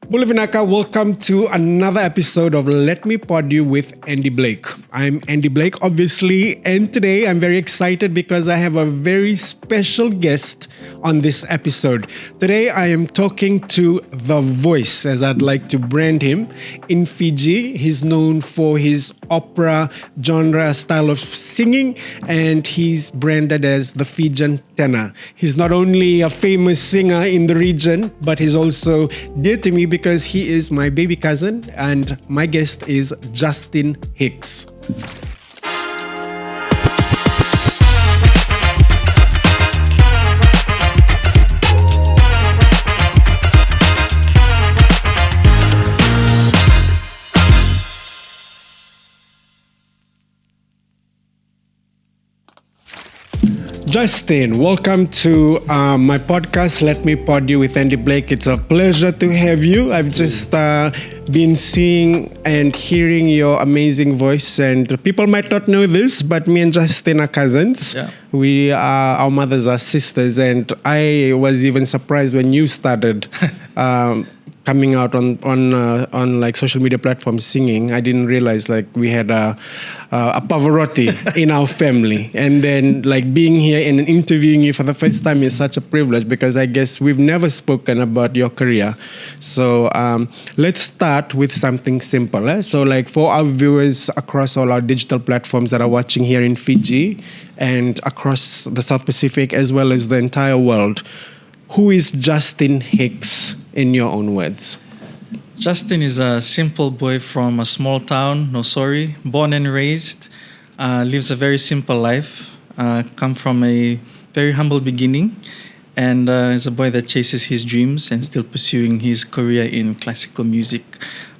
Mulavinaka, welcome to another episode of Let Me Pod You with Andy Blake. I'm Andy Blake, obviously, and today I'm very excited because I have a very special guest on this episode. Today I am talking to The Voice, as I'd like to brand him. In Fiji, he's known for his opera genre style of singing, and he's branded as the Fijian tenor. He's not only a famous singer in the region, but he's also dear to me because he is my baby cousin, and my guest is Justin Hicks. Justin, welcome to my podcast, Let Me Pod You with Andy Blake. It's a pleasure to have you. I've just been seeing and hearing your amazing voice, and people might not know this, but me and Justin are cousins. Yeah. Our mothers are sisters, and I was even surprised when you started coming out on like social media platforms singing. I didn't realize like we had a Pavarotti in our family, and then like being here and interviewing you for the first time is such a privilege because I guess we've never spoken about your career. So let's start with something simple. So like for our viewers across all our digital platforms that are watching here in Fiji and across the South Pacific as well as the entire world, who is Justin Hicks in your own words? Justin is a simple boy from a small town, Nosori, born and raised, lives a very simple life, come from a very humble beginning, and is a boy that chases his dreams and still pursuing his career in classical music,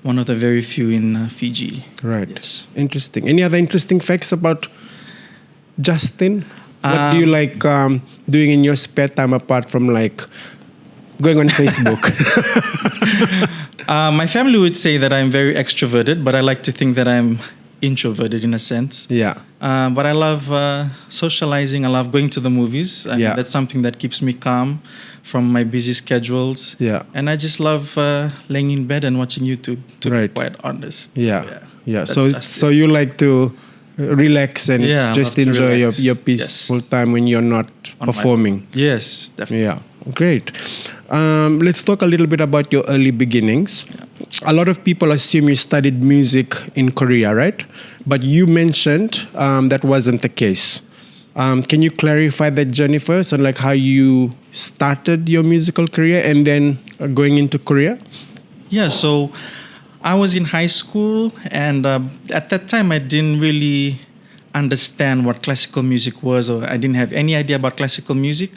one of the very few in Fiji. Right. Yes. Interesting. Any other interesting facts about Justin? What do you like doing in your spare time apart from like going on Facebook? My family would say that I'm very extroverted, but I like to think that I'm introverted in a sense. Yeah. But I love socializing. I love going to the movies. And that's something that keeps me calm from my busy schedules. Yeah. And I just love laying in bed and watching YouTube, to be quite honest. Yeah. That's So you like to relax and just enjoy your peaceful time when you're not performing. Yes, definitely. Yeah, great. Let's talk a little bit about your early beginnings. Yeah. A lot of people assume you studied music in Korea, right? But you mentioned that wasn't the case. Can you clarify that journey first on like how you started your musical career and then going into Korea? Yeah, so I was in high school, and at that time I didn't really understand what classical music was, or I didn't have any idea about classical music.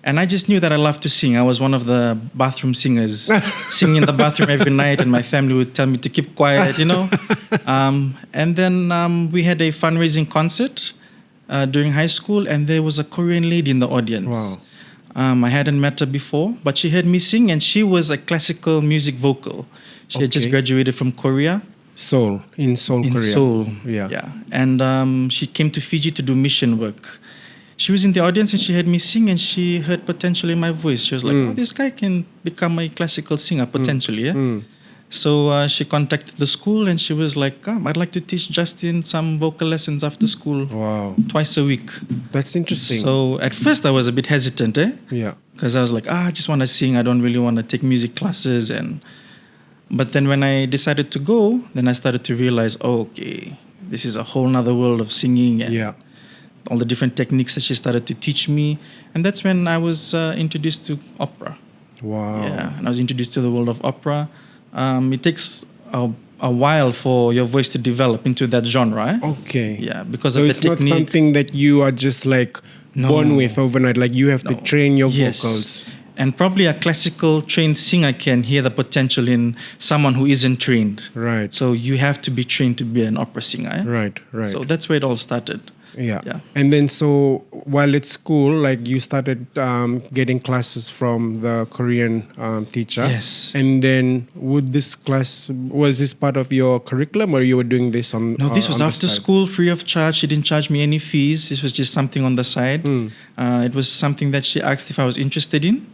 And I just knew that I loved to sing. I was one of the bathroom singers, singing in the bathroom every night, and my family would tell me to keep quiet, And then we had a fundraising concert during high school, and there was a Korean lady in the audience. Wow. I hadn't met her before, but she heard me sing, and she was a classical music vocal. She had just graduated from Korea. Seoul, Korea. In Seoul, yeah. And she came to Fiji to do mission work. She was in the audience and she heard me sing, and she heard potential in my voice. She was like, oh, this guy can become a classical singer, potentially, So she contacted the school and she was like, I'd like to teach Justin some vocal lessons after school. Wow. Twice a week. That's interesting. So at first I was a bit hesitant, Yeah. Because I was like, I just want to sing. I don't really want to take music classes. But then when I decided to go, then I started to realize, okay, this is a whole nother world of singing and all the different techniques that she started to teach me. And that's when I was introduced to opera. Wow. Yeah, and I was introduced to the world of opera. It takes a while for your voice to develop into that genre. Okay. Yeah, because so of the it's technique. not something that you are just like born with overnight. Like you have to train your vocals. And probably a classical trained singer can hear the potential in someone who isn't trained. Right. So you have to be trained to be an opera singer. Right. So that's where it all started. Yeah. And then so while at school, like you started getting classes from the Korean teacher. Yes. And then was this part of your curriculum or you were doing this on No, this was after school, free of charge. She didn't charge me any fees. This was just something on the side. It was something that she asked if I was interested in.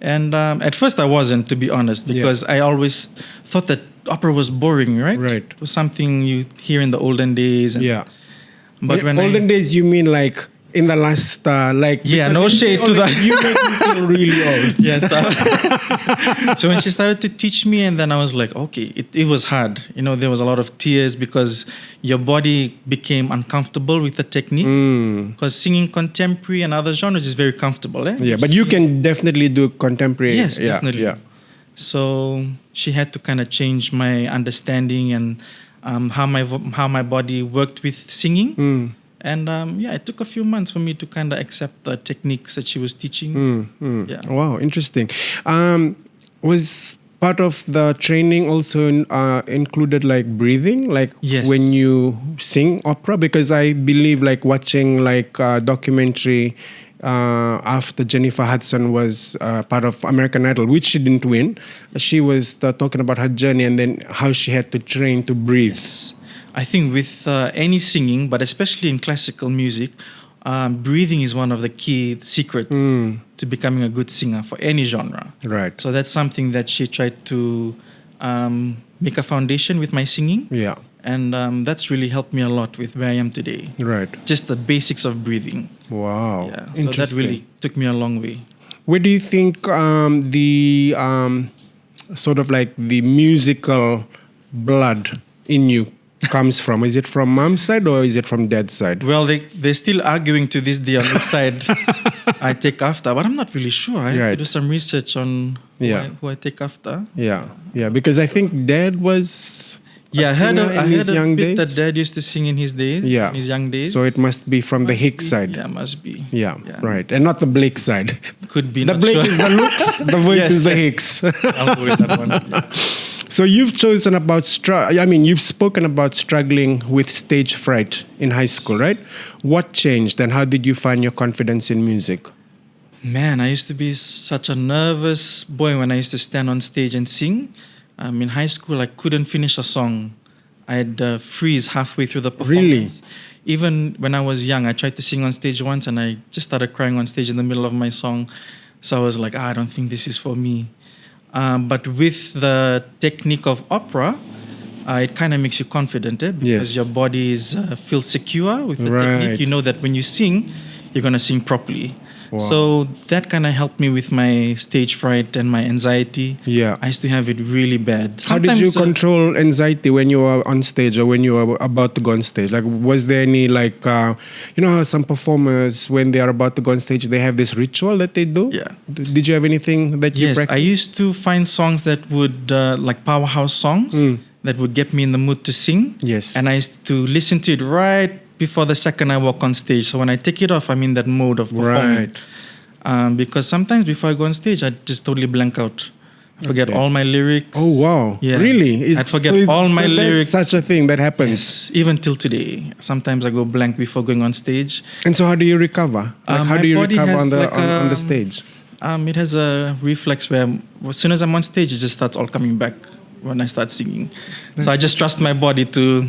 And at first I wasn't, to be honest, because I always thought that opera was boring, right? Right. It was something you hear in the olden days. And, Yeah. But when olden days, you mean like in the last Yeah, because no shade to that. You make me feel really old. Yes. So when she started to teach me, and then I was like, okay, it was hard. You know, there was a lot of tears because your body became uncomfortable with the technique. Because singing contemporary and other genres is very comfortable. Yeah, but you can definitely do contemporary. Yes, yeah, definitely. Yeah. So she had to kind of change my understanding and how my body worked with singing. And it took a few months for me to kind of accept the techniques that she was teaching. Yeah. Wow, interesting. Was part of the training also included like breathing, like Yes. when you sing opera? Because I believe like watching like a documentary after Jennifer Hudson was part of American Idol, which she didn't win. She was talking about her journey and then how she had to train to breathe. Yes. I think with any singing, but especially in classical music, breathing is one of the key secrets to becoming a good singer for any genre. Right. So that's something that she tried to make a foundation with my singing. Yeah. And that's really helped me a lot with where I am today. Right. Just the basics of breathing. Wow. Yeah. So Interesting. that really took me a long way. Where do you think the sort of like the musical blood in you comes from? Is it from mom's side or is it from dad's side? Well, they're still arguing to this day on which side I take after, but I'm not really sure. I have to do some research on who I take after. Yeah, yeah, because I think dad was I heard a bit that days. dad used to sing in his days, Yeah, in his young days. So it must be from the Hicks side. Yeah, must be. Yeah, right, and not the Blake side. Could be. The not Blake sure. is the looks, the voice Yes, is the yes. Hicks. I'll go with that one. Yeah. So you've chosen about you've spoken about struggling with stage fright in high school, right? What changed and how did you find your confidence in music? Man, I used to be such a nervous boy when I used to stand on stage and sing. In high school, I couldn't finish a song. I'd freeze halfway through the performance. Really? Even when I was young, I tried to sing on stage once and I just started crying on stage in the middle of my song. So I was like, I don't think this is for me. But with the technique of opera, it kind of makes you confident, because your body feels secure with the technique. You know that when you sing, you're going to sing properly. Wow. So that kind of helped me with my stage fright and my anxiety. Yeah. I used to have it really bad. How did you control anxiety when you were on stage or when you were about to go on stage? Like, was there any, like, you know how some performers, when they are about to go on stage, they have this ritual that they do? Yeah. Did you have anything that you Yes, practiced? I used to find songs that would, like powerhouse songs, that would get me in the mood to sing. Yes. And I used to listen to it right before the second I walk on stage. So when I take it off, I'm in that mode of performing. Right. Because sometimes before I go on stage, I just totally blank out. I forget all my lyrics. Oh, wow. Yeah. Really? I'd forget all my lyrics. That's such a thing that happens. Yes, even till today. Sometimes I go blank before going on stage. And so how do you recover? Like, how my do you body recover has on the, like on the stage? It has a reflex where as soon as I'm on stage, it just starts all coming back when I start singing. So I just trust my body to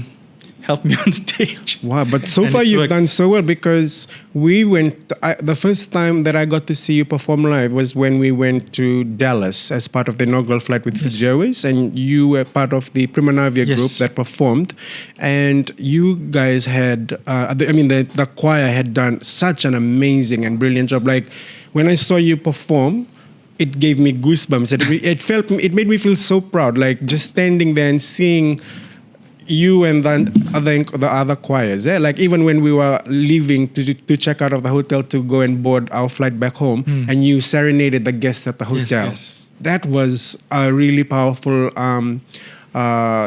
help me on stage. Wow, but so And far it's you've worked. done so well because we went, the first time that I got to see you perform live was when we went to Dallas as part of the inaugural flight with Fiji Airways, and you were part of the Prima Navia Yes. group that performed, and you guys had, the choir had done such an amazing and brilliant job. Like, when I saw you perform, it gave me goosebumps. It made me feel so proud, like just standing there and seeing you and the other choirs. Like even when we were leaving to check out of the hotel to go and board our flight back home, and you serenaded the guests at the hotel. Yes. That was a really powerful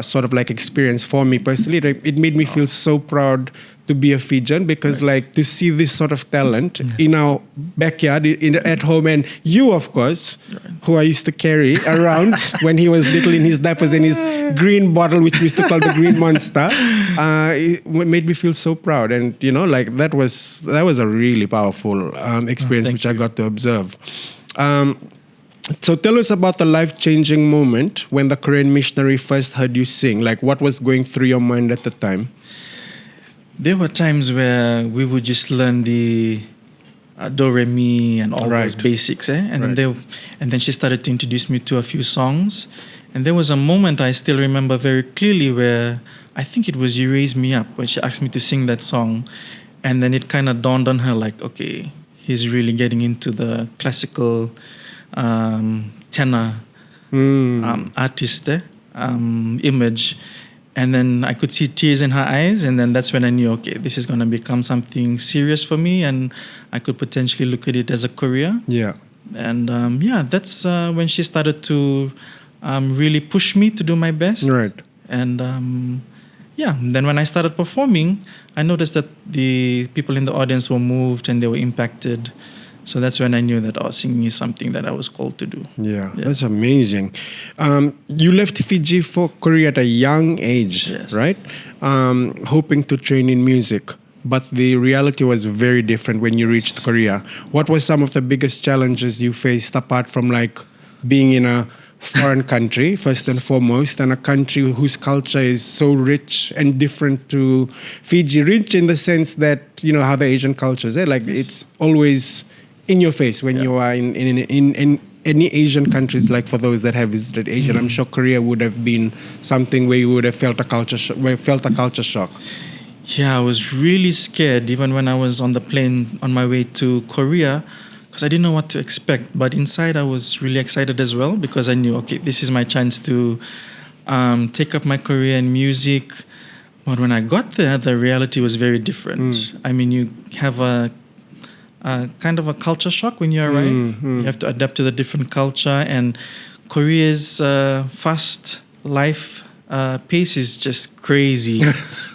sort of like experience for me personally. It made me feel so proud to be a Fijian because like to see this sort of talent in our backyard, at home, and you, of course, who I used to carry around when he was little in his diapers and his green bottle, which we used to call the Green Monster, it made me feel so proud. And you know, like that was a really powerful experience which I got to observe. So tell us about the life-changing moment when the Korean missionary first heard you sing. Like, what was going through your mind at the time? There were times where we would just learn the do re mi and all Right. those basics, and Right. then she started to introduce me to a few songs, and there was a moment I still remember very clearly where I think it was "You Raise Me Up" when she asked me to sing that song, and then it kind of dawned on her like, okay, he's really getting into the classical tenor artist image. And then I could see tears in her eyes, and then that's when I knew, okay, this is going to become something serious for me, and I could potentially look at it as a career. Yeah. And that's when she started to really push me to do my best. Right. And then when I started performing, I noticed that the people in the audience were moved and they were impacted. So that's when I knew that singing is something that I was called to do. Yeah, that's amazing. You left Fiji for Korea at a young age, Yes. right? Hoping to train in music. But the reality was very different when you reached Korea. What were some of the biggest challenges you faced apart from like being in a foreign country, first and foremost, and a country whose culture is so rich and different to Fiji? Rich in the sense that, you know, how the Asian cultures are. Like it's always in your face when you are in any Asian countries. Like for those that have visited Asia, I'm sure Korea would have been something where you would have felt a culture shock. Yeah, I was really scared even when I was on the plane on my way to Korea because I didn't know what to expect. But inside, I was really excited as well because I knew, okay, this is my chance to take up my career in music. But when I got there, the reality was very different. I mean, you have a kind of a culture shock when you arrive. You have to adapt to the different culture, and Korea's fast life pace is just crazy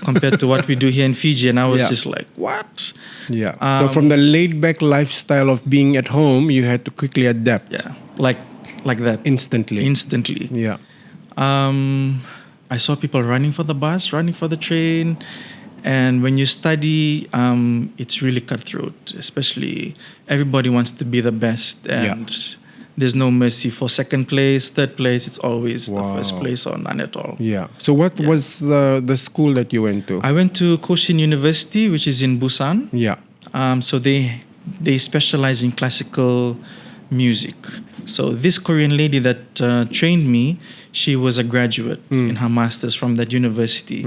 compared to what we do here in Fiji. And I was just like, what? Yeah. So from the laid-back lifestyle of being at home, you had to quickly adapt. Yeah, like that. Instantly. Yeah. I saw people running for the bus, running for the train. And when you study, it's really cutthroat. Especially, everybody wants to be the best, and there's no mercy for second place, third place. It's always the first place or none at all. Yeah. So what was the school that you went to? I went to Koshin University, which is in Busan. Yeah. So they specialize in classical music. So this Korean lady that trained me, she was a graduate in her master's from that university.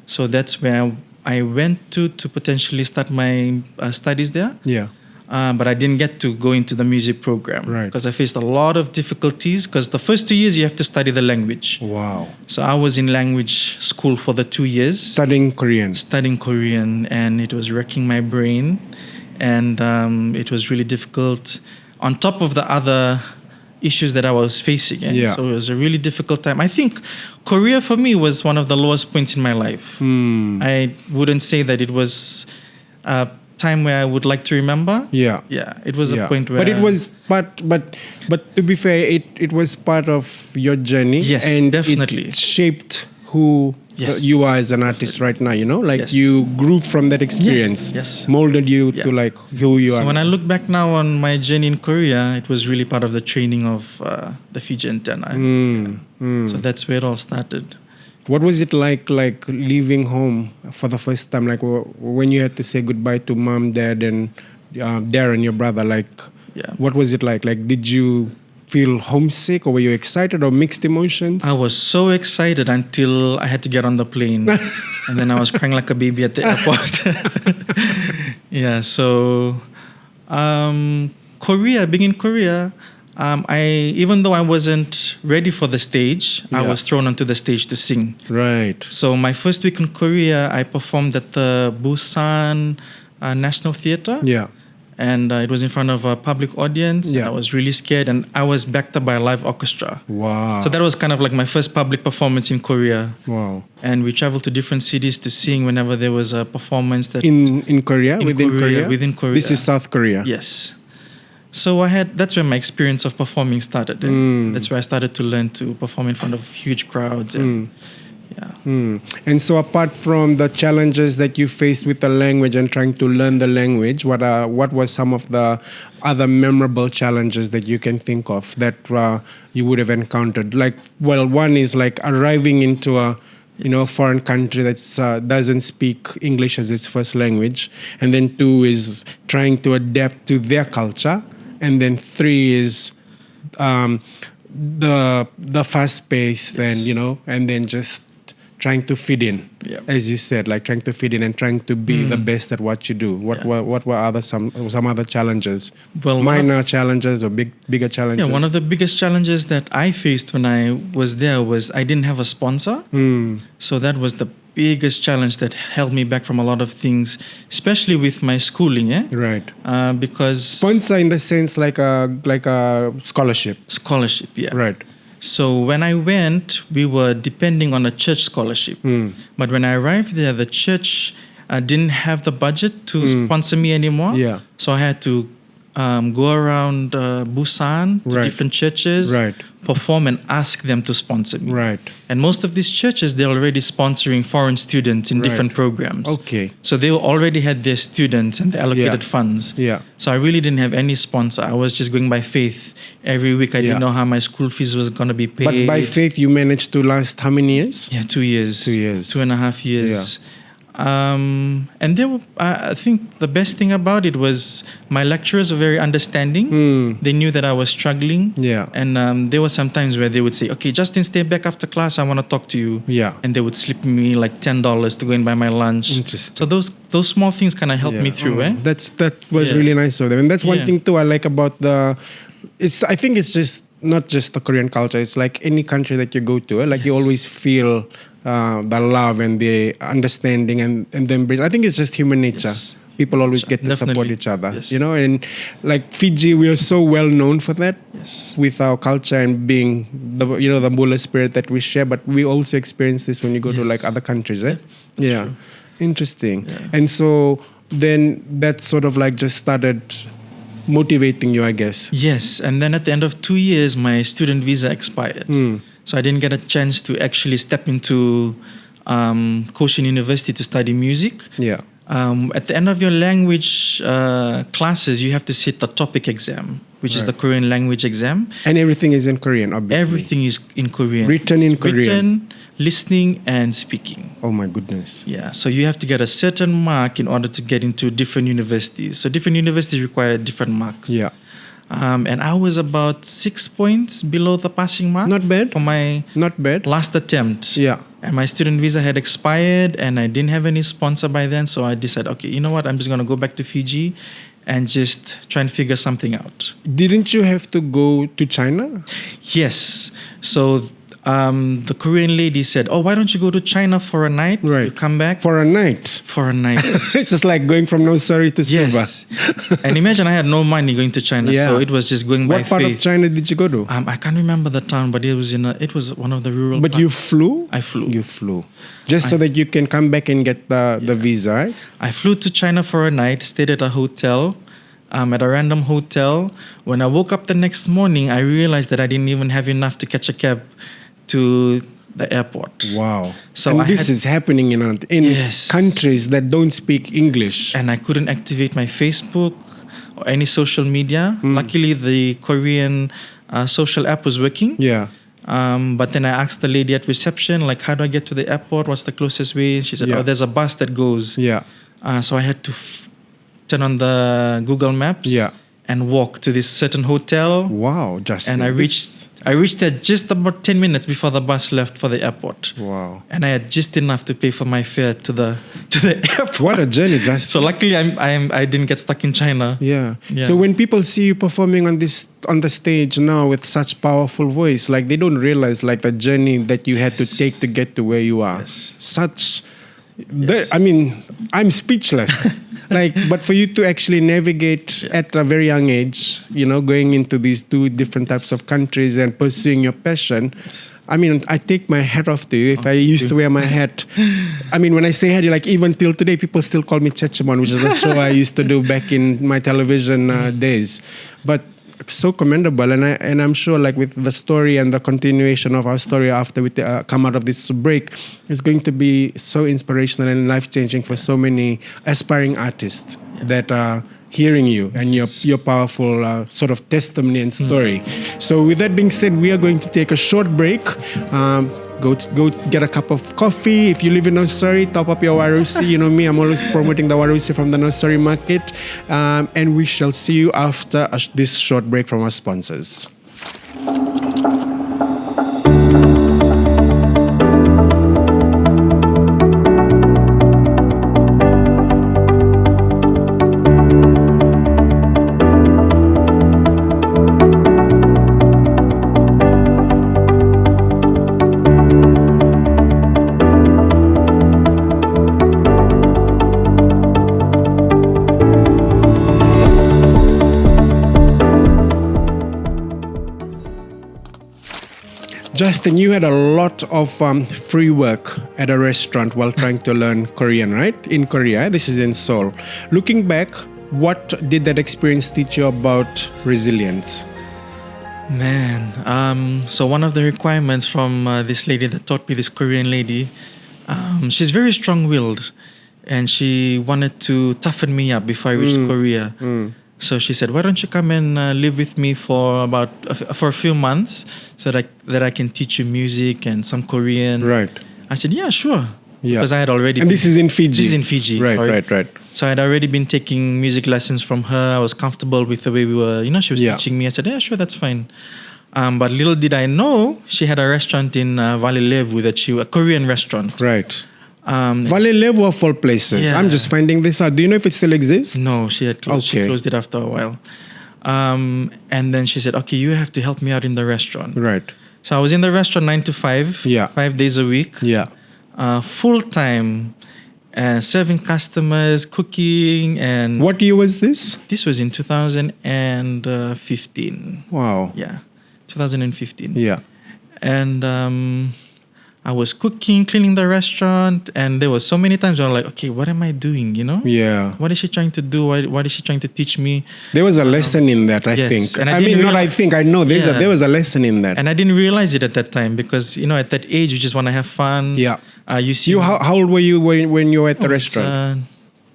So that's where I went to potentially start my studies there. Yeah. But I didn't get to go into the music program because I faced a lot of difficulties because the first 2 years you have to study the language. Wow. So I was in language school for the 2 years. Studying Korean, and it was wrecking my brain, and it was really difficult on top of the other issues that I was facing. So it was a really difficult time. I think Korea for me was one of the lowest points in my life. I wouldn't say that it was a time where I would like to remember. Yeah. It was a point where. But it was, but to be fair, it was part of your journey. Yes, and definitely. It shaped who you are as an artist right now. You know, like you grew from that experience. Molded you to like who you are. So when I look back now on my journey in Korea, it was really part of the training of the Fijian tenor. So that's where it all started. What was it like leaving home for the first time? Like when you had to say goodbye to mom, dad, and Darren, your brother. Like, what was it like? Like, did you feel homesick, or were you excited, or mixed emotions? I was so excited until I had to get on the plane, and then I was crying like a baby at the airport. So Korea, being in Korea. Even though I wasn't ready for the stage, I was thrown onto the stage to sing. Right. So my first week in Korea, I performed at the Busan National Theatre. Yeah. And it was in front of a public audience. Yeah. And I was really scared, and I was backed up by a live orchestra. Wow. So that was kind of like my first public performance in Korea. Wow. And we traveled to different cities to sing whenever there was a performance that in Korea, within Korea. This is South Korea. Yes. So that's where my experience of performing started. And that's where I started to learn to perform in front of huge crowds. And, And so apart from the challenges that you faced with the language and trying to learn the language, what were some of the other memorable challenges that you can think of that you would have encountered? Like, well, one is like arriving into a you know, a foreign country that's doesn't speak English as its first language, and then 2 is trying to adapt to their culture, and then 3 is the fast pace, and you know, and then just trying to fit in, Yeah. as you said, like trying to fit in and trying to be the best at what you do. What were other some other challenges? Well, Minor challenges or bigger challenges? Yeah, one of the biggest challenges that I faced when I was there was I didn't have a sponsor. So that was the biggest challenge that held me back from a lot of things, especially with my schooling. Right. Because Sponsor in the sense like a scholarship. scholarship, yeah. Right. So when I went, we were depending on a church scholarship. But when I arrived there, the church didn't have the budget to sponsor me anymore. Yeah. So I had to go around Busan to Right. different churches, Right. perform and ask them to sponsor me. Right. And most of these churches, they're already sponsoring foreign students in different programs. Okay. So they already had their students and the allocated Yeah. funds. Yeah. So I really didn't have any sponsor. I was just going by faith. Every week I Yeah. didn't know how my school fees was going to be paid. But by faith, you managed to last how many years? Yeah, 2 years. 2 years. 2.5 years. And they were, I think the best thing about it was my lecturers were very understanding. They knew that I was struggling. Yeah. And there were some times where they would say, okay, Justin, stay back after class. I want to talk to you. Yeah. And they would slip me like $10 to go and buy my lunch. Interesting. So those small things kind of helped me through. That was Yeah. really nice of them, and that's one Yeah. thing too I like about the. I think it's just not just the Korean culture. It's like any country that you go to. Like you always feel the love and the understanding and the embrace. I think it's just human nature. Yes. People always get to support Definitely. each other, Yes. you know. And like Fiji, we are so well known for that, Yes. with our culture and being the the Bula spirit that we share. But we also experience this when you go to Yes. like other countries, eh? Yeah, true. interesting. Yeah. And so then that sort of like just started motivating you, I guess. Yes, and then at the end of 2 years, my student visa expired. So I didn't get a chance to actually step into Koshin University to study music. Yeah. At the end of your language classes, you have to sit the topic exam, which is the Korean language exam. And everything is in Korean, obviously. Everything is in Korean. Written in It's Korean. Written, listening, and speaking. Oh my goodness. Yeah, so you have to get a certain mark in order to get into different universities. So different universities require different marks. Yeah. And I was about 6 points below the passing mark. Not bad. For my Not bad. last attempt. Yeah. And my student visa had expired and I didn't have any sponsor by then. So I decided, okay, you know what? I'm just going to go back to Fiji and just try and figure something out. Didn't you have to go to China? Yes. So the Korean lady said, oh, why don't you go to China for a night? Right. You come back For a night. for a night. It's just like going from nursery to silver. Yes. And imagine I had no money going to China. Yeah. So it was just going by What part faith. of China did you go to? I can't remember the town, but it was one of the rural. But parts. you flew? I flew. You flew. Just so that you can come back and get the visa, right? I flew to China for a night, stayed at a hotel, at a random hotel. When I woke up the next morning, I realized that I didn't even have enough to catch a cab to the airport. Wow. So and I this had- is happening in Yes. countries that don't speak English. And I couldn't activate my Facebook or any social media. Hmm. Luckily, the Korean social app was working. Yeah. But then I asked the lady at reception, like, how do I get to the airport? What's the closest way? She said, Yeah. oh, there's a bus that goes. Yeah. So I had to turn on the Google Maps Yeah. and walk to this certain hotel. Wow, Justin. And I reached there just about 10 minutes before the bus left for the airport. Wow. And I had just enough to pay for my fare to the airport. What a journey, Justin. So luckily I didn't get stuck in China. Yeah. Yeah. So when people see you performing on the stage now with such powerful voice, like they don't realize like the journey that you had to take to get to where you are. Yes. I mean, I'm speechless. But for you to actually navigate at a very young age, going into these two different types of countries and pursuing your passion. I mean, I take my hat off to you. If I used to wear my hat, I mean, when I say hat, like even till today, people still call me Chechemon, which is a show I used to do back in my television days. But so commendable, and I'm sure like with the story and the continuation of our story after we come out of this break, is going to be so inspirational and life-changing for so many aspiring artists that are hearing you and your powerful sort of testimony and story. So with that being said, we are going to take a short break. Go get a cup of coffee. If you live in Nosari, top up your warusi. You know me, I'm always promoting the warusi from the Nosari market. And we shall see you after this short break from our sponsors. Justin, you had a lot of free work at a restaurant while trying to learn Korean, right? In Korea, this is in Seoul. Looking back, what did that experience teach you about resilience? Man, so one of the requirements from this lady that taught me, this Korean lady, she's very strong-willed, and she wanted to toughen me up before I reached Korea. So she said, "Why don't you come and live with me for a few months, so that I can teach you music and some Korean." Right. I said, "Yeah, sure." Yeah. Because I had already. And this is in Fiji. This is in Fiji. Right. So I had already been taking music lessons from her. I was comfortable with the way we were. She was teaching me. I said, "Yeah, sure, that's fine." But little did I know, she had a restaurant in Valley Levu a Korean restaurant. Right. Valley Levu of all places. Yeah. I'm just finding this out. Do you know if it still exists? No, she had closed. Okay. She closed it after a while. And then she said, "Okay, you have to help me out in the restaurant." Right. So I was in the restaurant 9 to 5. Yeah. 5 days a week. Yeah. Full time, serving customers, cooking, and What year was this? this was in 2015. Wow. Yeah, 2015. Yeah. And I was cooking, cleaning the restaurant, and there was so many times where I'm like, okay, what am I doing? Yeah. What is she trying to do? What is she trying to teach me? There was a lesson in that, I yes, think. and I mean, not I realize- think, I know Yeah. there was a lesson in that. And I didn't realize it at that time because, at that age, you just want to have fun. Yeah. You see. How old were you when you were at the I was, restaurant?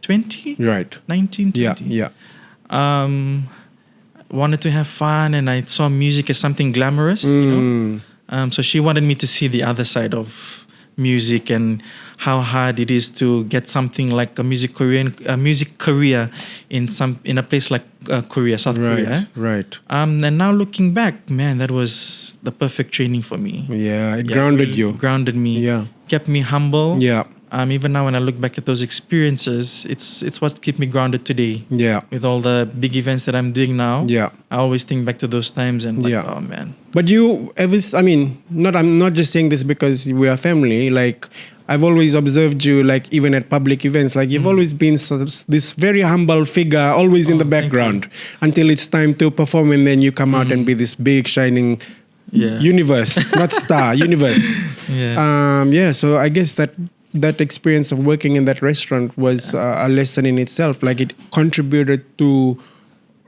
20? Right. 19, 20. Yeah. Wanted to have fun, and I saw music as something glamorous, so she wanted me to see the other side of music and how hard it is to get something like a music career in a place like Korea, South Korea. Right. And now looking back, man, that was the perfect training for me. Yeah, it grounded really you. Grounded me. Yeah. Kept me humble. Yeah. Even now when I look back at those experiences, it's what kept me grounded today. Yeah. With all the big events that I'm doing now. Yeah. I always think back to those times and like, Yeah. oh man. But I'm not just saying this because we are family. Like, I've always observed you, like, even at public events, like, you've always been this very humble figure, always in the thank you. background until it's time to perform, and then you come out and be this big, shining universe, not star, universe. Yeah. So I guess that experience of working in that restaurant was a lesson in itself. Like, it contributed to.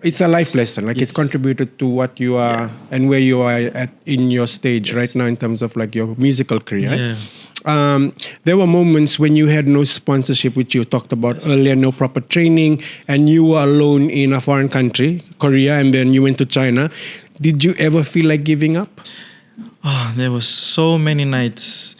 It's a life lesson. Like, it contributed to what you are and where you are at in your stage right now in terms of like your musical career. Yeah. There were moments when you had no sponsorship, which you talked about earlier, no proper training, and you were alone in a foreign country, Korea, and then you went to China. Did you ever feel like giving up? Oh, there were so many nights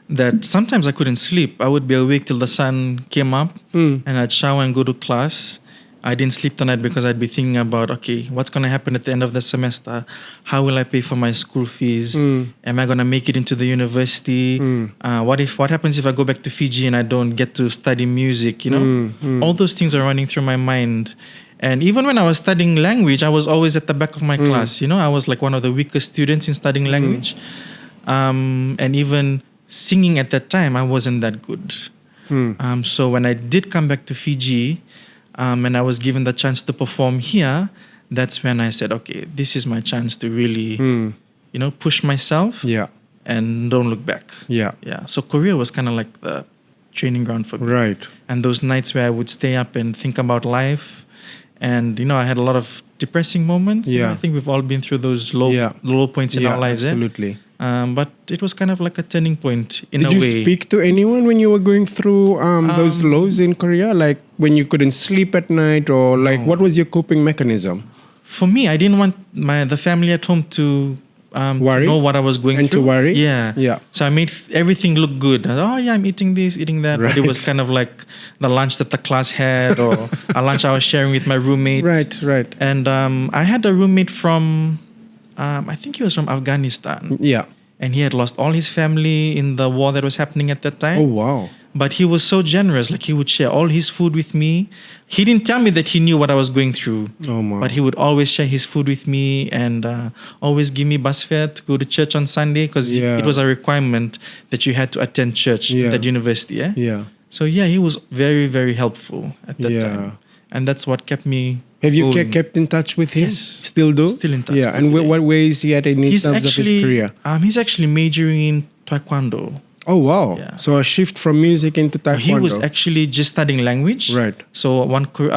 that sometimes I couldn't sleep. I would be awake till the sun came up, and I'd shower and go to class. I didn't sleep tonight because I'd be thinking about, okay, what's going to happen at the end of the semester? How will I pay for my school fees? Am I going to make it into the university? What happens if I go back to Fiji and I don't get to study music? All those things are running through my mind. And even when I was studying language, I was always at the back of my class. I was like one of the weakest students in studying language. And even singing at that time, I wasn't that good. So when I did come back to Fiji, and I was given the chance to perform here, that's when I said, okay, this is my chance to really, push myself. Yeah. And don't look back. Yeah. Yeah. So Korea was kind of like the training ground for me. Right. And those nights where I would stay up and think about life, and I had a lot of depressing moments. Yeah. I think we've all been through those low points in our lives. Absolutely. But it was kind of like a turning point in a Did way. you speak to anyone when you were going through those lows in Korea? Like when you couldn't sleep at night, or like what was your coping mechanism? For me, I didn't want the family at home to Worry? to know what I was going And to through. worry? Yeah. Yeah. So I made everything look good. Oh yeah, I'm eating this, eating that. But it was Right. kind of like the lunch that the class had, or a lunch I was sharing with my roommate. Right. And I had a roommate from, I think he was from Afghanistan, Yeah. and he had lost all his family in the war that was happening at that time. Oh, wow. But he was so generous. Like, he would share all his food with me. He didn't tell me that he knew what I was going through. Oh, wow. But he would always share his food with me, and always give me bus fare to go to church on Sunday, because Yeah. it was a requirement that you had to attend church Yeah. at university. Yeah? Yeah. So yeah, he was very, very helpful at that Yeah. time. And that's what kept me Have you going. kept in touch with him? Yes. Still do? Still in touch Yeah. till And today. what way is he at in He's terms of his actually career? he's actually majoring in Taekwondo. Oh, wow. Yeah. So a shift from music into taekwondo. He was actually just studying language. Right. So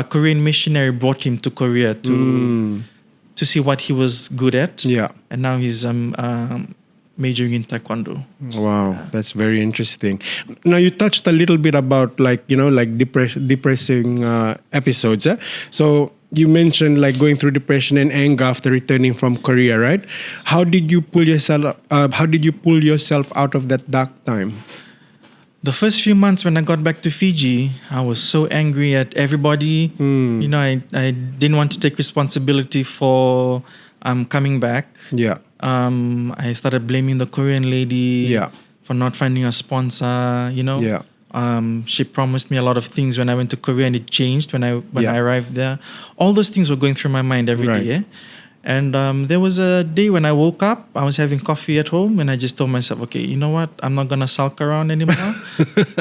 a Korean missionary brought him to Korea to see what he was good at. Yeah. And now he's majoring in Taekwondo. Wow, that's very interesting. Now you touched a little bit about like depressing episodes. So you mentioned like going through depression and anger after returning from Korea, right? How did you pull yourself? How did you pull yourself out of that dark time? The first few months when I got back to Fiji, I was so angry at everybody. You know, I didn't want to take responsibility for coming back. Yeah. I started blaming the Korean lady Yeah. for not finding a sponsor, you know. Yeah. She promised me a lot of things when I went to Korea, and it changed when I Yeah. arrived there. All those things were going through my mind every Right. day. And there was a day when I woke up, I was having coffee at home, and I just told myself, okay, you know what? I'm not gonna sulk around anymore.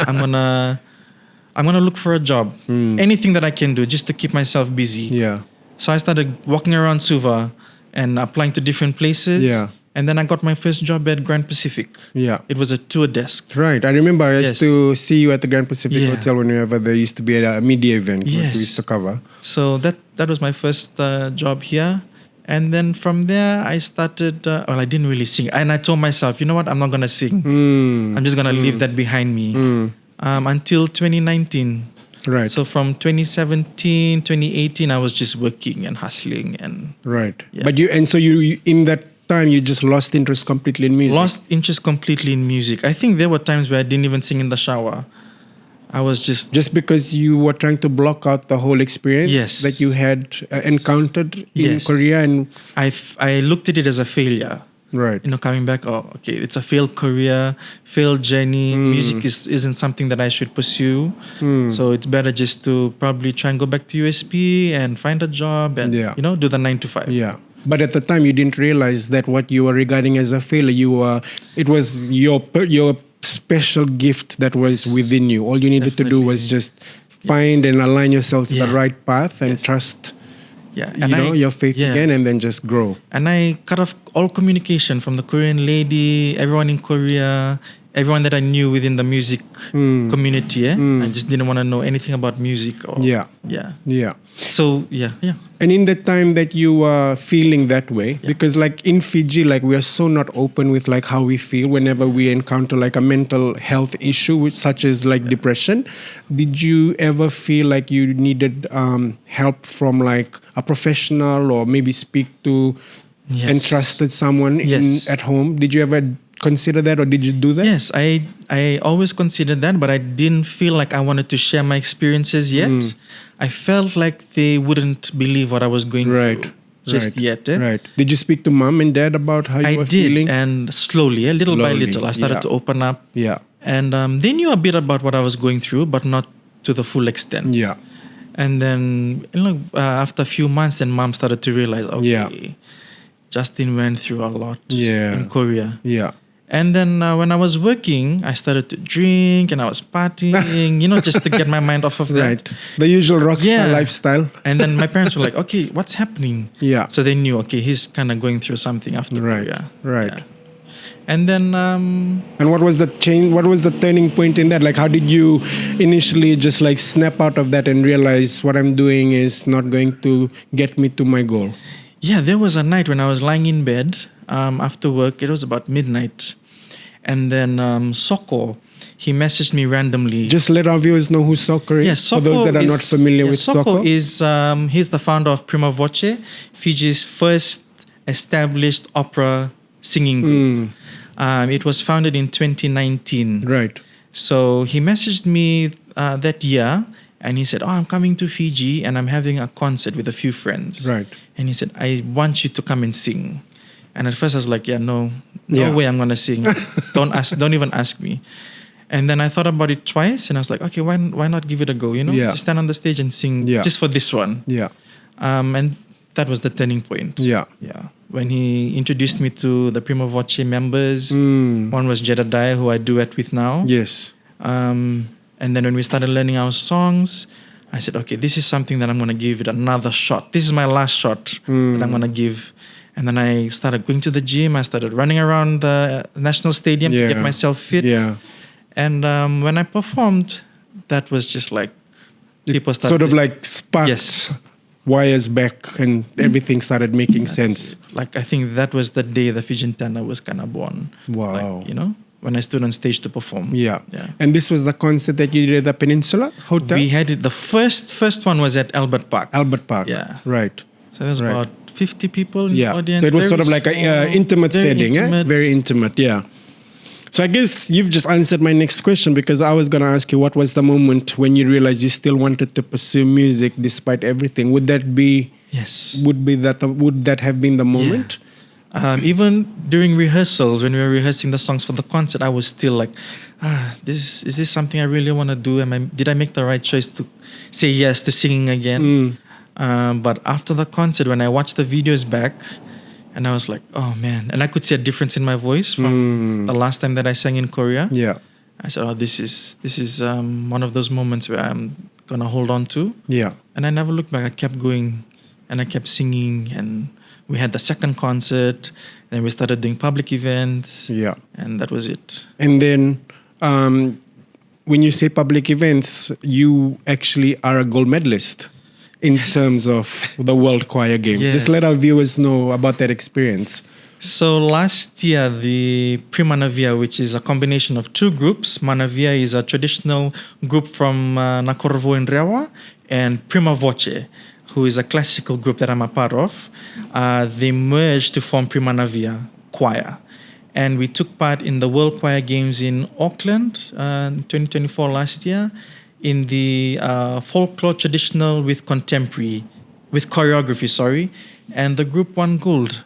I'm gonna look for a job. Anything that I can do just to keep myself busy. Yeah. So I started walking around Suva and applying to different places. Yeah. And then I got my first job at Grand Pacific. Yeah. It was a tour desk. Right. I remember I used Yes. to see you at the Grand Pacific Yeah. Hotel whenever there used to be a media event that Yes. we used to cover. So that was my first job here. And then from there, I started, I didn't really sing. And I told myself, you know what? I'm not going to sing. I'm just going to leave that behind me. Until 2019. Right. So from 2017, 2018, I was just working and hustling and Right. Yeah. But you in that time you just lost interest completely in music. lost interest completely in music. I think there were times where I didn't even sing in the shower. I was just because you were trying to block out the whole experience Yes. that you had encountered in Yes. Korea and I looked at it as a failure. right. You know, coming back, oh, okay, it's a failed career, failed journey. Music isn't something that I should pursue. So it's better just to probably try and go back to USP and find a job and, Yeah. do the 9 to 5. Yeah. But at the time you didn't realize that what you were regarding as a failure, it was your special gift that was within you. All you needed to do was just find and align yourself to the Yeah. right path and Yes. trust Yeah. your faith yeah. again and then just grow. And I cut off all communication from the Korean lady, everyone in Korea, everyone that I knew within the music community. I just didn't want to know anything about music. Yeah. Yeah. Yeah. So, yeah. And in the time that you were feeling that way, because like in Fiji, like we are so not open with like how we feel whenever we encounter like a mental health issue, such as like depression. Did you ever feel like you needed help from like a professional or maybe speak to Yes. and trusted someone Yes. at home? Did you ever consider that or did you do that? Yes, I always considered that, but I didn't feel like I wanted to share my experiences yet. I felt like they wouldn't believe what I was going through just yet. Right. Did you speak to mom and dad about how you I were did, feeling? and slowly, little by Slowly, little, I started yeah. to open up. Yeah. And they knew a bit about what I was going through, but not to the full extent. Yeah. And then, after a few months, then mom started to realize, okay, Yeah. Justin went through a lot Yeah. in Korea. Yeah. And then when I was working, I started to drink and I was partying, just to get my mind off of that. Right. The usual rock star Yeah. lifestyle. And then my parents were like, okay, what's happening? Yeah. So they knew, okay, he's kind of going through something after Right. Korea. Right. Yeah. And then And what was the change? What was the turning point in that? Like, how did you initially just like snap out of that and realize what I'm doing is not going to get me to my goal? yeah, there was a night when I was lying in bed after work. It was about midnight. And then Soko, he messaged me randomly. Just let our viewers know who Soko is. Yes, For those that are not familiar with Soko. is he's the founder of Prima Voce, Fiji's first established opera singing group. It was founded in 2019. Right. So he messaged me that year, and he said, "Oh, I'm coming to Fiji, and I'm having a concert with a few friends." Right. And he said, "I want you to come and sing." And at first I was like, "Yeah, no Yeah. way I'm gonna sing. Don't even ask me." And then I thought about it twice, and I was like, "Okay, why not give it a go? You know, Yeah. just stand on the stage and sing Yeah. just for this one." Yeah. And that was the turning point. Yeah. Yeah. When he introduced me to the Prima Voce members, Mm. one was Jedediah, who I duet with now. Yes. And then when we started learning our songs, I said, okay, this is something that I'm going to give it another shot. This is my last shot that I'm going to give. And then I started going to the gym. I started running around the national stadium to get myself fit. Yeah. And when I performed, that was just like people started Sort of like sparked Yes. wires back and everything started making sense. Like I think that was the day the Fijian Tenor was kind of born. Wow. Like, you know, when I stood on stage to perform. Yeah. Yeah. And this was the concert that you did at the Peninsula Hotel? We had it. The first one was at Albert Park. Albert Park. Yeah. Right. So there was Right. about 50 people in the Yeah. audience. So it was Very sort of like a small, intimate very setting, intimate. Very intimate, yeah. So I guess you've just answered my next question, because I was going to ask you, what was the moment when you realized you still wanted to pursue music despite everything? Would that Yes. would that have been the moment? Even during rehearsals, when we were rehearsing the songs for the concert, I was still like, is this something I really want to do? Did I make the right choice to say yes to singing again? But after the concert, when I watched the videos back, and I was like, oh man, and I could see a difference in my voice from the last time that I sang in Korea. Yeah. I said, oh, this is one of those moments where I'm gonna hold on to. Yeah. And I never looked back. I kept going, and I kept singing, and we had the second concert, then we started doing public events. Yeah. And that was it. And then when you say public events, you actually are a gold medalist in terms of the World Choir Games. Yes. Just let our viewers know about that experience. So last year, the Prima Navia, which is a combination of two groups, Manavia is a traditional group from Nakorvo and Rewa, and Prima Voce, who is a classical group that I'm a part of, they merged to form Prima Navia Choir. And we took part in the World Choir Games in Auckland, 2024 last year, in the folklore traditional with contemporary, with choreography, and the group won gold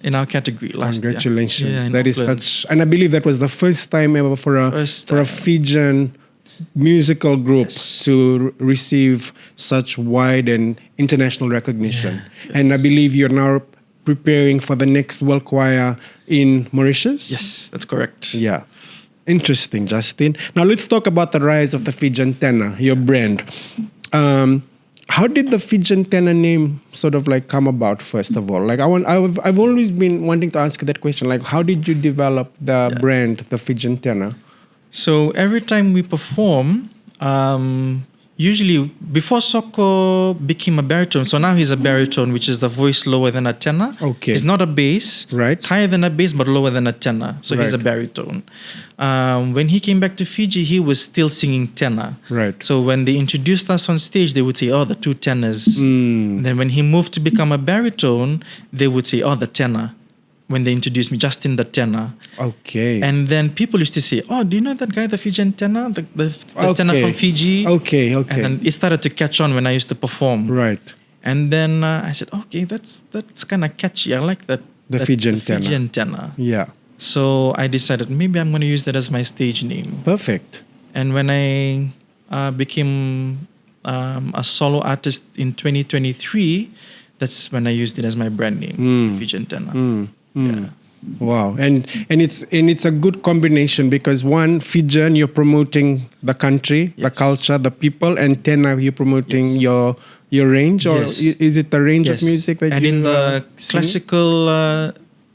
in our category last year. Congratulations. Yeah, in That is Auckland. such, and I believe that was the first time ever for a Fijian musical group to receive such wide and international recognition. And I believe you're now preparing for the next World Choir in Mauritius? Yes, that's correct. Yeah. Interesting, Justin. Now let's talk about the rise of the Fijian Tenor, your brand. How did the Fijian Tenor name sort of like come about, first of all? Like I've always been wanting to ask you that question. Like, how did you develop the brand, the Fijian Tenor? So every time we perform, usually before Soko became a baritone, so now he's a baritone, which is the voice lower than a tenor. Okay. It's not a bass. Right. It's higher than a bass, but lower than a tenor. So he's a Right. baritone. When he came back to Fiji, he was still singing tenor. Right. So when they introduced us on stage, they would say, oh, the two tenors. Mm. Then when he moved to become a baritone, they would say, oh, the tenor. When they introduced me, Justin the tenor. Okay. And then people used to say, oh, do you know that guy, the Fijian tenor? The tenor from Fiji? Okay. And then it started to catch on when I used to perform. Right. And then I said, okay, that's kind of catchy. I like that. The Fijian tenor. Fijian tenor. Yeah. So I decided maybe I'm going to use that as my stage name. Perfect. And when I became a solo artist in 2023, that's when I used it as my brand name, Fijian tenor. Yeah. Wow, and it's a good combination, because one, Fijian, you're promoting the country, the culture, the people, and tenor, you're promoting your range, or is it the range of music that and you in the sing? classical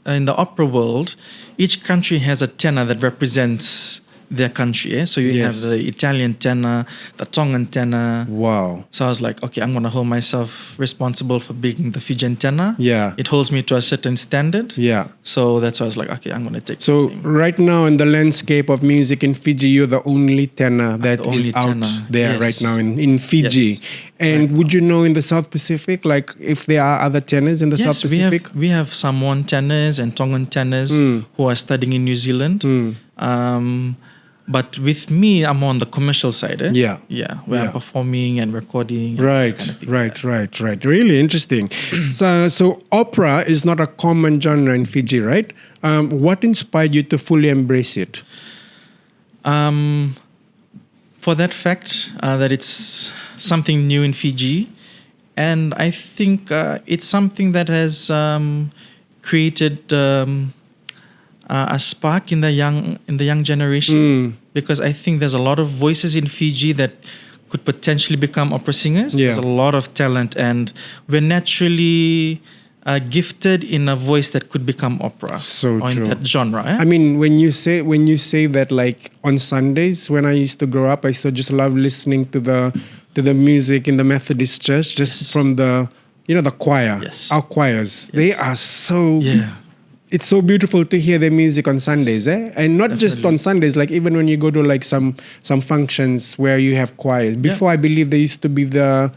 in the opera world, each country has a tenor that represents their country. So you have Yes. the Italian tenor, the Tongan tenor. Wow. So I was like, okay, I'm going to hold myself responsible for being the Fijian tenor. Yeah. It holds me to a certain standard. Yeah. So that's why I was like, okay, I'm going to take So it. right now in the landscape of music in Fiji, you're the only tenor that the is only out tenor, there yes. right now in Fiji. Yes. And would you know in the South Pacific, like if there are other tenors in the South Yes, Pacific? we have Samoan tenors and Tongan tenors who are studying in New Zealand. But with me, I'm on the commercial side. Yeah. Yeah, where Yeah. I'm performing and recording. And Right, this kind of thing. right. Really interesting. So opera is not a common genre in Fiji, right? What inspired you to fully embrace it? For that fact that it's something new in Fiji, and I think it's something that has created a spark in the young generation, because I think there's a lot of voices in Fiji that could potentially become opera singers. Yeah. There's a lot of talent, and we're naturally gifted in a voice that could become opera So or true. in that genre. I mean, when you say that, like on Sundays when I used to grow up, I used to just love listening to the music in the Methodist church, just Yes. from the the choir, Yes. our choirs. They are so. Yeah. It's so beautiful to hear their music on Sundays, and not just on Sundays. Like even when you go to like some functions where you have choirs. Before, I believe there used to be the.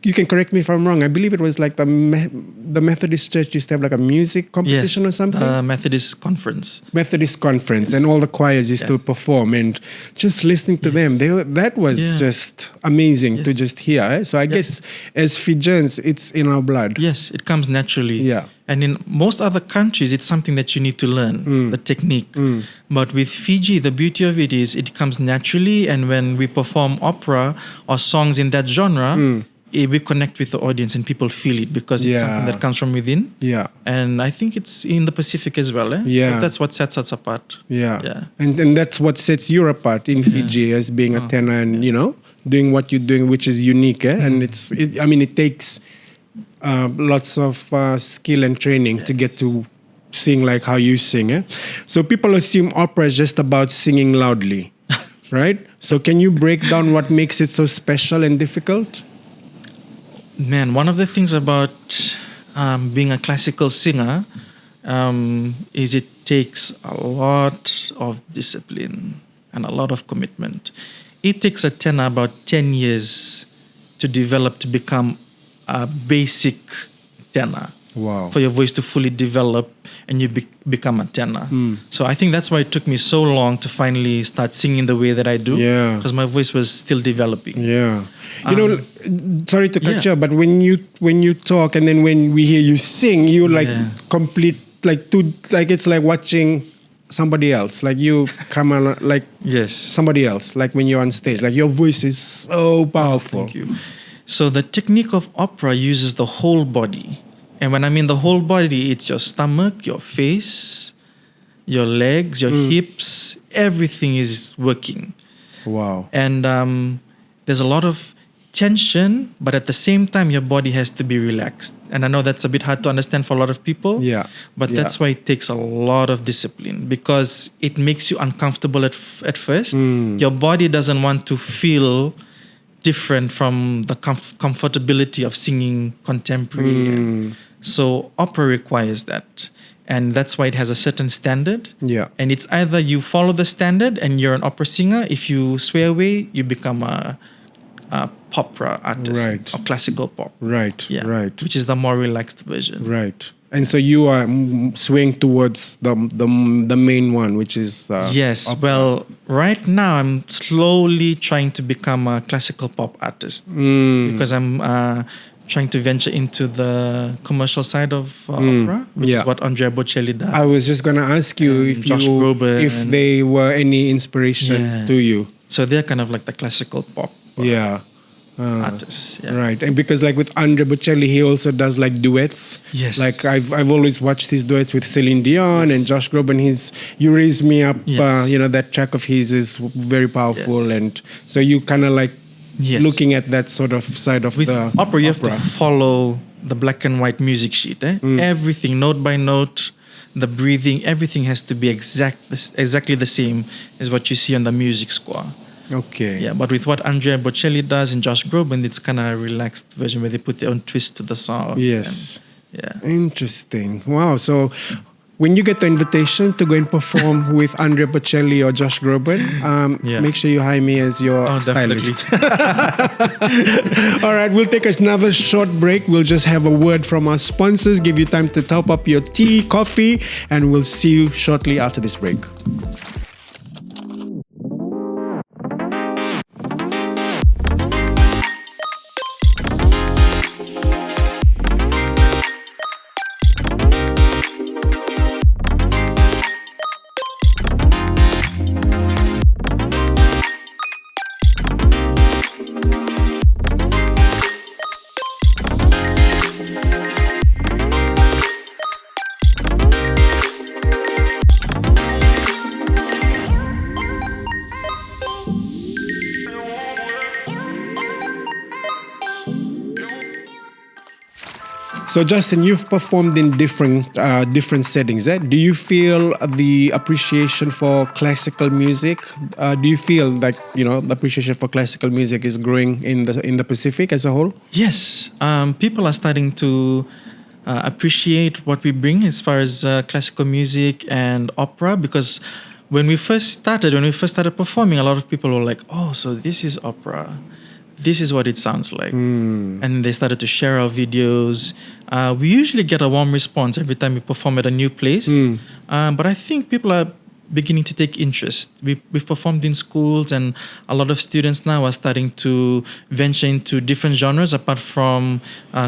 You can correct me if I'm wrong. I believe it was like the Methodist Church used to have like a music competition or something. The Methodist conference. Methodist conference, and all the choirs used to perform, and just listening to them, that was Yeah. just amazing to just hear. So I guess as Fijians, it's in our blood. Yes, it comes naturally. Yeah. And in most other countries, it's something that you need to learn, the technique. But with Fiji, the beauty of it is it comes naturally. And when we perform opera or songs in that genre, we connect with the audience and people feel it because it's something Yeah. that comes from within. Yeah. And I think it's in the Pacific as well. Yeah. So that's what sets us apart. Yeah. Yeah. And that's what sets you apart in Fiji as being a tenor and, doing what you're doing, which is unique. And it takes lots of skill and training to get to sing like how you sing. So people assume opera is just about singing loudly, right? So can you break down what makes it so special and difficult? Man, one of the things about being a classical singer is it takes a lot of discipline and a lot of commitment. It takes a tenor about 10 years to develop to become a basic tenor. Wow. For your voice to fully develop and you become a tenor. So I think that's why it took me so long to finally start singing the way that I do. Yeah. Because my voice was still developing. Yeah. Sorry to cut you, Yeah. but when you talk and then when we hear you sing, you like complete it's like watching somebody else. Like you come on like Yes. somebody else. Like when you're on stage, like your voice is so powerful. Thank you. So the technique of opera uses the whole body. And when I mean the whole body, it's your stomach, your face, your legs, your hips, everything is working. Wow. And there's a lot of tension, but at the same time, your body has to be relaxed. And I know that's a bit hard to understand for a lot of people. Yeah. But that's why it takes a lot of discipline, because it makes you uncomfortable at first. Your body doesn't want to feel different from the comfortability of singing contemporary. And so opera requires that. And that's why it has a certain standard. Yeah. And it's either you follow the standard and you're an opera singer. If you sway away, you become a opera artist, Right. or classical pop. Right. Yeah. Right. Which is the more relaxed version. Right. And so you are swaying towards the main one, which is Yes. opera. Well, right now I'm slowly trying to become a classical pop artist because I'm trying to venture into the commercial side of opera, which is what Andrea Bocelli does. I was just gonna ask you if Josh Groban if they were any inspiration Yeah. to you. So they're kind of like the classical pop Yeah. artists. Yeah. Right. And because like with Andrea Bocelli, he also does like duets. Yes. Like I've always watched his duets with Celine Dion and Josh Groban. His You Raise Me Up, Yes. that track of his is very powerful. Yes. And so you kind of like Yes. looking at that sort of side of With the opera, you have to follow the black and white music sheet. Everything, note by note, the breathing, everything has to be exactly the same as what you see on the music score. Okay. Yeah, but with what Andrea Bocelli does and Josh Groban, it's kind of a relaxed version where they put their own twist to the song. Yes. And, yeah. Interesting. Wow. So when you get the invitation to go and perform with Andrea Bocelli or Josh Groban, make sure you hire me as your stylist. All right, we'll take another short break. We'll just have a word from our sponsors, give you time to top up your tea, coffee, and we'll see you shortly after this break. So Justin, you've performed in different settings. Do you feel the appreciation for classical music? Do you feel that the appreciation for classical music is growing in the Pacific as a whole? Yes, people are starting to appreciate what we bring as far as classical music and opera, because when we first started performing, a lot of people were like, "Oh, so this is opera. This is what it sounds like." And they started to share our videos. We usually get a warm response every time we perform at a new place. But I think people are beginning to take interest. We've performed in schools, and a lot of students now are starting to venture into different genres apart from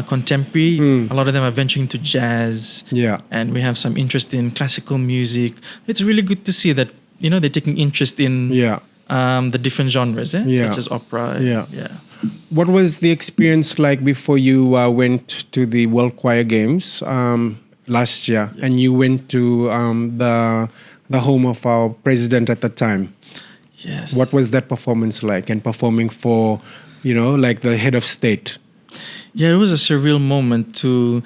contemporary. A lot of them are venturing into jazz. Yeah. And we have some interest in classical music. It's really good to see that, they're taking interest in the different genres, such as opera. Yeah. What was the experience like before you went to the World Choir Games last year, and you went to the home of our president at the time? Yes. What was that performance like, and performing for, like the head of state? Yeah, it was a surreal moment to